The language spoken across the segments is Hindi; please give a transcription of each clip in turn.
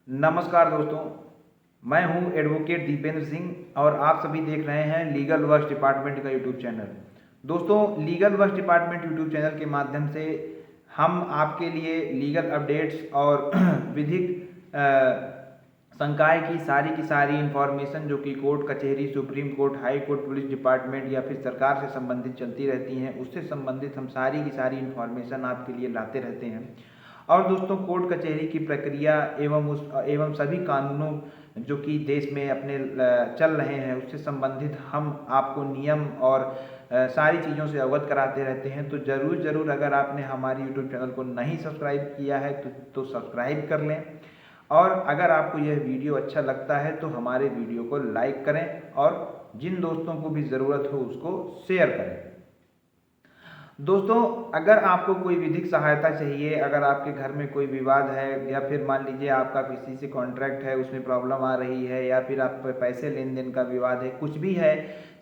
नमस्कार दोस्तों, मैं हूं एडवोकेट दीपेंद्र सिंह और आप सभी देख रहे हैं लीगल वर्क्स डिपार्टमेंट का यूट्यूब चैनल। दोस्तों, legal works department YouTube channel के माध्यम से हम आपके लिए लीगल अपडेट्स और विधिक संकाय की सारी इंफॉर्मेशन जो कि कोर्ट कचहरी, supreme court, high court, police department या फिर सरकार से संबंधित चलती रहती हैं, उससे संबंधित हम सारी की सारी इंफॉर्मेशन आपके लिए लाते रहते हैं। और दोस्तों, कोर्ट कचहरी की प्रक्रिया एवं सभी कानूनों जो कि देश में अपने चल रहे हैं उससे संबंधित हम आपको नियम और सारी चीज़ों से अवगत कराते रहते हैं। तो ज़रूर अगर आपने हमारे यूट्यूब चैनल को नहीं सब्सक्राइब किया है तो सब्सक्राइब कर लें, और अगर आपको यह वीडियो अच्छा लगता है तो हमारे वीडियो को लाइक करें और जिन दोस्तों को भी ज़रूरत हो उसको शेयर करें। दोस्तों, अगर आपको कोई विधिक सहायता चाहिए, अगर आपके घर में कोई विवाद है या फिर मान लीजिए आपका किसी से कॉन्ट्रैक्ट है उसमें प्रॉब्लम आ रही है, या फिर आप पैसे लेन देन का विवाद है, कुछ भी है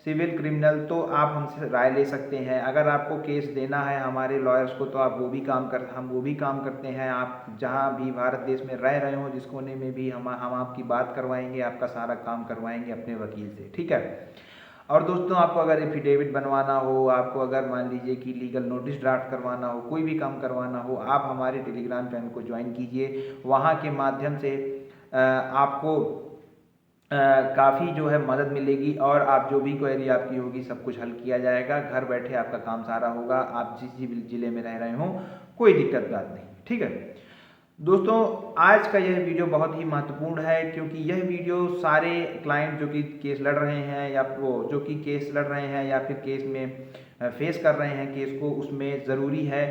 सिविल क्रिमिनल, तो आप हमसे राय ले सकते हैं। अगर आपको केस देना है हमारे लॉयर्स को तो आप हम वो भी काम करते हैं। आप जहाँ भी भारत देश में रह रहे हो, जिस कोने में भी हम आपकी बात करवाएंगे, आपका सारा काम करवाएंगे अपने वकील से, ठीक है। और दोस्तों, आपको अगर एफिडेविट बनवाना हो, आपको अगर मान लीजिए कि लीगल नोटिस ड्राफ्ट करवाना हो, कोई भी काम करवाना हो, आप हमारे टेलीग्राम चैनल को ज्वाइन कीजिए। वहाँ के माध्यम से आपको काफ़ी जो है मदद मिलेगी और आप जो भी क्वेरी आपकी होगी सब कुछ हल किया जाएगा। घर बैठे आपका काम सारा होगा, आप जिस जिले में रह रहे हो, कोई दिक्कत बात नहीं, ठीक है। दोस्तों, आज का यह वीडियो बहुत ही महत्वपूर्ण है क्योंकि यह वीडियो सारे क्लाइंट जो कि केस लड़ रहे हैं या वो जो कि केस लड़ रहे हैं या फिर केस में फेस कर रहे हैं केस को, उसमें ज़रूरी है।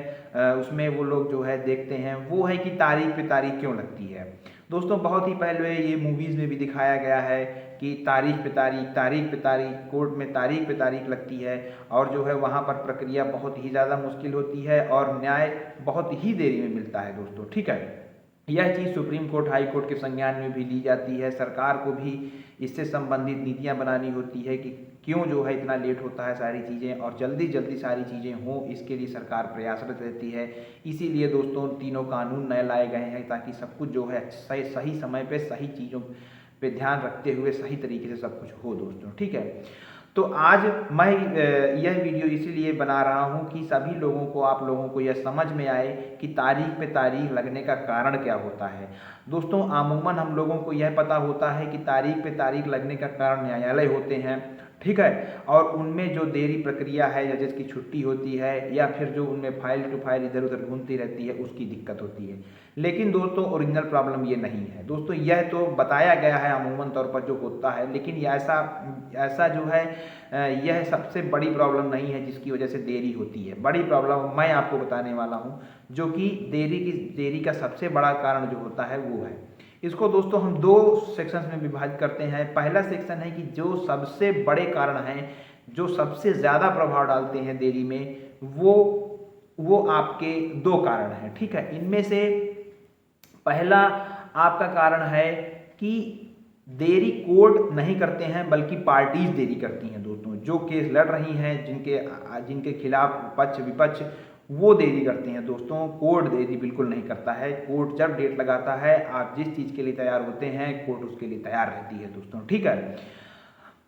उसमें वो लोग जो है देखते हैं वो है कि तारीख पे तारीख क्यों लगती है। दोस्तों, बहुत ही पहले ये मूवीज़ में भी दिखाया गया है कि तारीख पे तारीख कोर्ट में तारीख पे तारीख लगती है और जो है वहाँ पर प्रक्रिया बहुत ही ज़्यादा मुश्किल होती है और न्याय बहुत ही देरी में मिलता है दोस्तों, ठीक है। यह चीज़ सुप्रीम कोर्ट, हाई कोर्ट के संज्ञान में भी ली जाती है। सरकार को भी इससे संबंधित नीतियां बनानी होती है कि क्यों जो है इतना लेट होता है सारी चीज़ें, और जल्दी जल्दी सारी चीज़ें हों, इसके लिए सरकार प्रयासरत रहती है। इसीलिए दोस्तों तीनों कानून नए लाए गए हैं ताकि सब कुछ जो है सही समय पे सही चीज़ों पे ध्यान रखते हुए सही तरीके से सब कुछ हो दोस्तों, ठीक है। तो आज मैं यह वीडियो इसीलिए बना रहा हूं कि सभी लोगों को, आप लोगों को यह समझ में आए कि तारीख पे तारीख लगने का कारण क्या होता है। दोस्तों, अमूमन हम लोगों को यह पता होता है कि तारीख पे तारीख लगने का कारण न्यायालय होते हैं, ठीक है, और उनमें जो देरी प्रक्रिया है, जजेस की छुट्टी होती है या फिर जो उनमें फाइल टू फाइल इधर उधर घूमती रहती है उसकी दिक्कत होती है। लेकिन दोस्तों, ओरिजिनल प्रॉब्लम ये नहीं है दोस्तों। यह तो बताया गया है अमूमन तौर पर जो होता है, लेकिन ये ऐसा जो है यह सबसे बड़ी प्रॉब्लम नहीं है जिसकी वजह से देरी होती है। बड़ी प्रॉब्लम मैं आपको बताने वाला हूँ जो कि देरी का सबसे बड़ा कारण जो होता है वो है। इसको दोस्तों हम दो सेक्शंस में विभाजित करते हैं। पहला सेक्शन है कि जो सबसे बड़े कारण हैं, जो सबसे ज़्यादा प्रभाव डालते हैं देरी में, वो आपके दो कारण हैं, ठीक है। इनमें से पहला आपका कारण है कि देरी कोर्ट नहीं करते हैं बल्कि पार्टीज देरी करती हैं दोस्तों। जो केस लड़ रही हैं, जिनके खिलाफ पक्ष विपक्ष, वो देरी करते हैं दोस्तों। कोर्ट देरी बिल्कुल नहीं करता है। कोर्ट जब डेट लगाता है, आप जिस चीज़ के लिए तैयार होते हैं कोर्ट उसके लिए तैयार रहती है दोस्तों, ठीक है।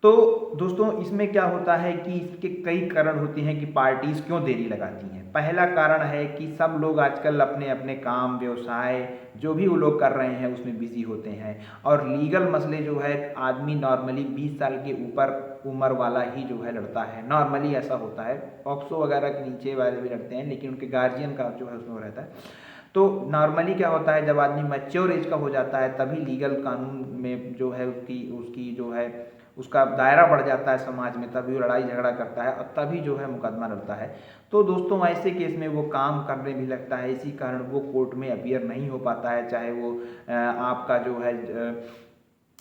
तो दोस्तों, इसमें क्या होता है कि इसके कई कारण होते हैं कि पार्टीज क्यों देरी लगाती हैं। पहला कारण है कि सब लोग आजकल अपने अपने काम, व्यवसाय जो भी वो लोग कर रहे हैं उसमें बिजी होते हैं, और लीगल मसले जो है आदमी नॉर्मली 20 साल के ऊपर उम्र वाला ही जो है लड़ता है। नॉर्मली ऐसा होता है, पॉक्सो वगैरह के नीचे वाले भी लड़ते हैं लेकिन उनके गार्जियन का जो है उसमें रहता है। तो नॉर्मली क्या होता है, जब आदमी मैच्योर एज का हो जाता है तभी लीगल कानून में जो है उसकी जो है उसका दायरा बढ़ जाता है समाज में, तभी वो लड़ाई झगड़ा करता है और तभी जो है मुकदमा लड़ता है। तो दोस्तों, ऐसे केस में वो काम करने भी लगता है, इसी कारण वो कोर्ट में अपीयर नहीं हो पाता है। चाहे वो आपका जो है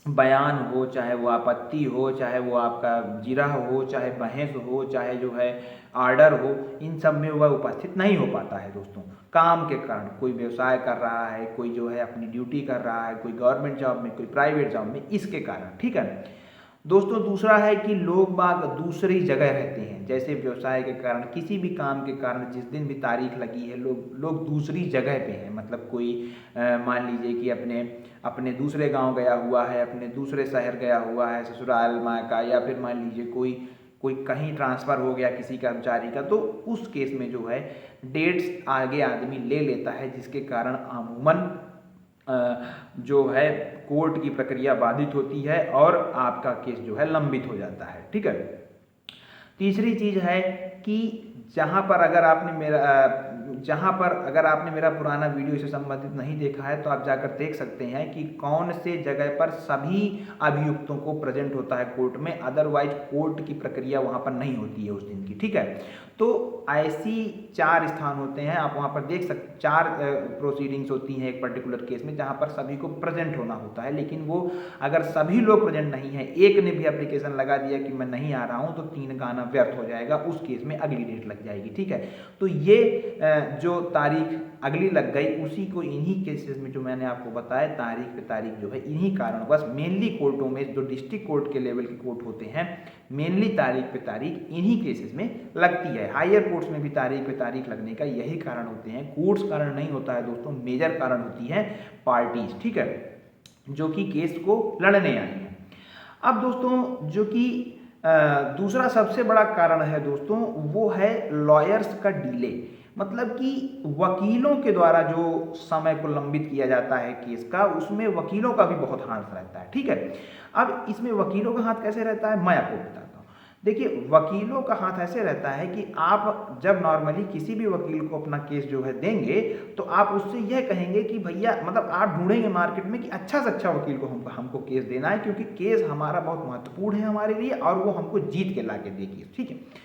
बयान हो, चाहे वो आपत्ति हो, चाहे वो आपका जिरह हो, चाहे बहस हो, चाहे जो है आर्डर हो, इन सब में वह उपस्थित नहीं हो पाता है दोस्तों काम के कारण। कोई व्यवसाय कर रहा है, कोई जो है अपनी ड्यूटी कर रहा है, कोई गवर्नमेंट जॉब में, कोई प्राइवेट जॉब में, इसके कारण, ठीक है। दोस्तों दूसरा है कि लोग बाग दूसरी जगह रहते हैं, जैसे व्यवसाय के कारण, किसी भी काम के कारण जिस दिन भी तारीख लगी है लोग लोग दूसरी जगह पे हैं। मतलब कोई मान लीजिए कि अपने अपने दूसरे गांव गया हुआ है, अपने दूसरे शहर गया हुआ है, ससुराल मायका, या फिर मान लीजिए कोई कोई कहीं ट्रांसफ़र हो गया किसी कर्मचारी का, तो उस केस में जो है डेट्स आगे आदमी ले लेता है, जिसके कारण अमूमन जो है कोर्ट की प्रक्रिया बाधित होती है और आपका केस जो है लंबित हो जाता है। ठीक है। तीसरी चीज़ है कि जहाँ पर अगर आपने मेरा पुराना वीडियो इससे संबंधित नहीं देखा है तो आप जाकर देख सकते हैं कि कौन से जगह पर सभी अभियुक्तों को प्रेजेंट होता है कोर्ट में, अदरवाइज कोर्ट की प्रक्रिया वहाँ पर नहीं होती है उस दिन की। ठीक है। तो ऐसी 4 स्थान होते हैं, आप वहाँ पर देख सकते 4 प्रोसीडिंग्स होती हैं एक पर्टिकुलर केस में, जहाँ पर सभी को प्रेजेंट होना होता है। लेकिन वो अगर सभी लोग प्रेजेंट नहीं है, एक ने भी एप्लीकेशन लगा दिया कि मैं नहीं आ रहा हूँ, तो 3 का आना व्यर्थ हो जाएगा, उस केस में अगली डेट लग जाएगी। ठीक है। तो ये जो तारीख अगली लग गई, उसी को इन्हीं केसेस में जो मैंने आपको बताया तारीख पे तारीख जो है इन्हीं कारणवश मेनली कोर्टों में जो डिस्ट्रिक्ट कोर्ट के लेवल के कोर्ट होते हैं, मेनली तारीख पे तारीख इन्हीं केसेस में लगती है। हायर कोर्ट्स में भी तारीख पे तारीख लगने का यही कारण होते हैं। कोर्ट्स कारण नहीं होता है दोस्तों, मेजर कारण होती है पार्टीज। ठीक है, जो कि केस को लड़ने आई है। अब दोस्तों जो कि दूसरा सबसे बड़ा कारण है दोस्तों, वो है लॉयर्स का डिले। मतलब कि वकीलों के द्वारा जो समय को लंबित किया जाता है केस का, उसमें वकीलों का भी बहुत हाथ रहता है। ठीक है। अब इसमें वकीलों का हाथ कैसे रहता है, मैं आपको बताता हूँ। देखिए, वकीलों का हाथ ऐसे रहता है कि आप जब नॉर्मली किसी भी वकील को अपना केस जो है देंगे, तो आप उससे यह कहेंगे कि भैया, मतलब आप ढूंढेंगे मार्केट में कि अच्छा से अच्छा वकील को हमको केस देना है, क्योंकि केस हमारा बहुत महत्वपूर्ण है हमारे लिए, और वो हमको जीत के ला के देगी। ठीक है।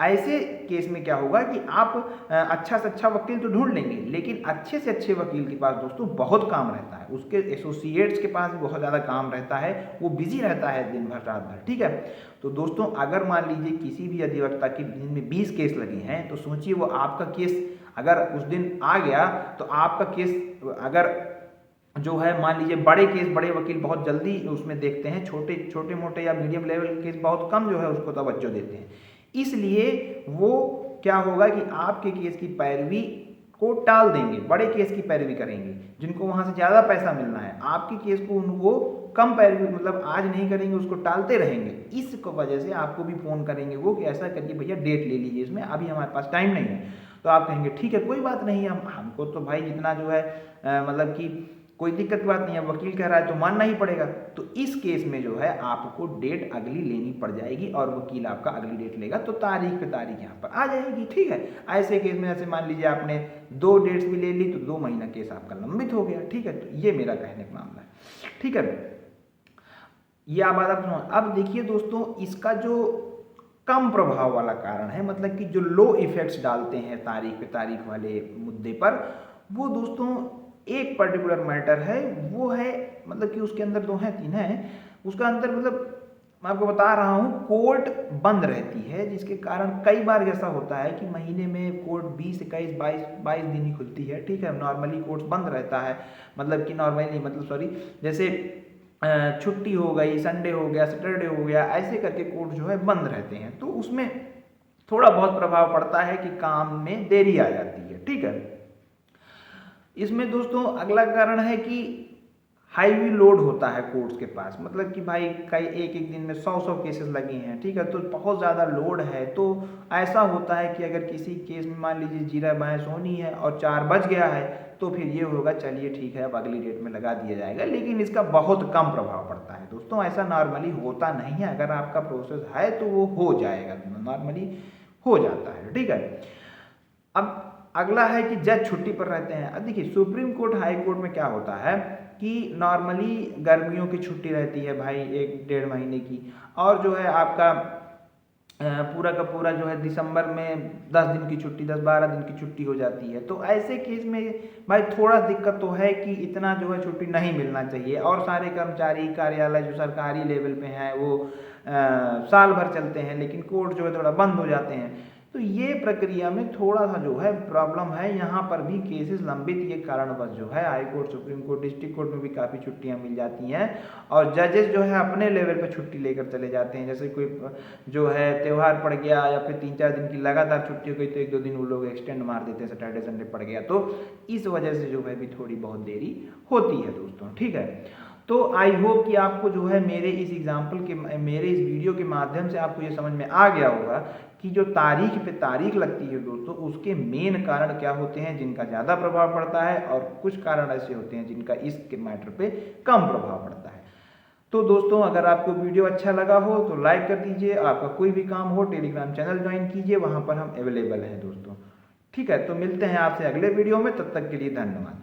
ऐसे केस में क्या होगा कि आप अच्छा से अच्छा वकील तो ढूंढ लेंगे, लेकिन अच्छे से अच्छे वकील के पास दोस्तों बहुत काम रहता है, उसके एसोसिएट्स के पास भी बहुत ज़्यादा काम रहता है, वो बिजी रहता है दिन भर रात भर। ठीक है। तो दोस्तों अगर मान लीजिए किसी भी अधिवक्ता के दिन में 20 केस लगे हैं, तो सोचिए वो आपका केस अगर उस दिन आ गया, तो आपका केस अगर जो है मान लीजिए बड़े केस, बड़े वकील बहुत जल्दी उसमें देखते हैं, छोटे छोटे मोटे या मीडियम लेवल के केस बहुत कम जो है उसको तवज्जो देते हैं। इसलिए वो क्या होगा कि आपके केस की पैरवी को टाल देंगे, बड़े केस की पैरवी करेंगे, जिनको वहाँ से ज़्यादा पैसा मिलना है। आपके केस को उनको कम पैरवी, मतलब आज नहीं करेंगे, उसको टालते रहेंगे। इस वजह से आपको भी फ़ोन करेंगे वो कि ऐसा करिए भैया, डेट ले लीजिए, इसमें अभी हमारे पास टाइम नहीं है। तो आप कहेंगे ठीक है, कोई बात नहीं, हमको तो भाई जितना जो है मतलब कि कोई दिक्कत की बात नहीं है, वकील कह रहा है तो मानना ही पड़ेगा। तो इस केस में जो है आपको डेट अगली लेनी पड़ जाएगी, और वकील आपका अगली डेट लेगा, तो तारीख पे तारीख यहाँ पर आ जाएगी। ठीक है। ऐसे केस में जैसे मान लीजिए आपने 2 डेट्स भी ले ली, तो 2 महीना केस आपका लंबित हो गया। ठीक है। तो ये मेरा कहने का मामला है। ठीक है। ये आप बात आप सुनो। अब देखिए दोस्तों, इसका जो कम प्रभाव वाला कारण है, मतलब कि जो लो इफेक्ट्स डालते हैं तारीख पे तारीख वाले मुद्दे पर, वो दोस्तों एक पर्टिकुलर मैटर है, वो है मतलब कि उसके अंदर 2 हैं 3 हैं, उसका अंदर मतलब मैं आपको बता रहा हूँ, कोर्ट बंद रहती है, जिसके कारण कई बार ऐसा होता है कि महीने में कोर्ट 20, 21, 22 दिन ही खुलती है। ठीक है। नॉर्मली कोर्ट बंद रहता है, मतलब कि नॉर्मली मतलब सॉरी, जैसे छुट्टी हो गई, संडे हो गया, सैटरडे हो गया, ऐसे करके कोर्ट जो है बंद रहते हैं, तो उसमें थोड़ा बहुत प्रभाव पड़ता है कि काम में देरी आ जाती है। ठीक है। इसमें दोस्तों अगला कारण है कि हाईवी लोड होता है कोर्ट्स के पास, मतलब कि भाई कई एक दिन में 100 केसेस लगे हैं। ठीक है। तो बहुत ज़्यादा लोड है, तो ऐसा होता है कि अगर किसी केस में मान लीजिए जीरा बहस होनी है और 4 बज गया है, तो फिर ये होगा चलिए ठीक है अब अगली डेट में लगा दिया जाएगा, लेकिन इसका बहुत कम प्रभाव पड़ता है दोस्तों। ऐसा नॉर्मली होता नहीं है, अगर आपका प्रोसेस है तो वो हो जाएगा, नॉर्मली हो जाता है। ठीक है। अब अगला है कि जज छुट्टी पर रहते हैं। अब देखिए, सुप्रीम कोर्ट, हाई कोर्ट में क्या होता है कि नॉर्मली गर्मियों की छुट्टी रहती है भाई 1-1.5 महीने की, और जो है आपका पूरा का पूरा जो है दिसंबर में 10 दिन की छुट्टी, 10-12 दिन की छुट्टी हो जाती है। तो ऐसे केस में भाई थोड़ा दिक्कत तो है कि इतना जो है छुट्टी नहीं मिलना चाहिए, और सारे कर्मचारी कार्यालय जो सरकारी लेवल पे हैं वो साल भर चलते हैं, लेकिन कोर्ट जो है थोड़ा बंद हो जाते हैं। तो ये प्रक्रिया में थोड़ा सा जो है प्रॉब्लम है, यहाँ पर भी केसेस लंबित ये कारणवश जो है high court, supreme court, district court में भी काफ़ी छुट्टियाँ मिल जाती हैं और जजेस जो है अपने लेवल पर छुट्टी लेकर चले जाते हैं। जैसे कोई जो है त्यौहार पड़ गया या फिर 3-4 दिन की लगातार छुट्टी हो गई तो 1-2 दिन वो लोग एक्सटेंड मार देते हैं, सैटरडे संडे पड़ गया तो इस वजह से जो है भी थोड़ी बहुत देरी होती है दोस्तों। ठीक है, तो आई होप कि आपको जो है मेरे इस वीडियो के माध्यम से आपको ये समझ में आ गया होगा कि जो तारीख पे तारीख लगती है दोस्तों, उसके मेन कारण क्या होते हैं जिनका ज़्यादा प्रभाव पड़ता है और कुछ कारण ऐसे होते हैं जिनका इस मैटर पे कम प्रभाव पड़ता है। तो दोस्तों अगर आपको वीडियो अच्छा लगा हो तो लाइक कर दीजिए, आपका कोई भी काम हो टेलीग्राम चैनल ज्वाइन कीजिए, वहाँ पर हम अवेलेबल हैं दोस्तों। ठीक है, तो मिलते हैं आपसे अगले वीडियो में, तब तक के लिए धन्यवाद।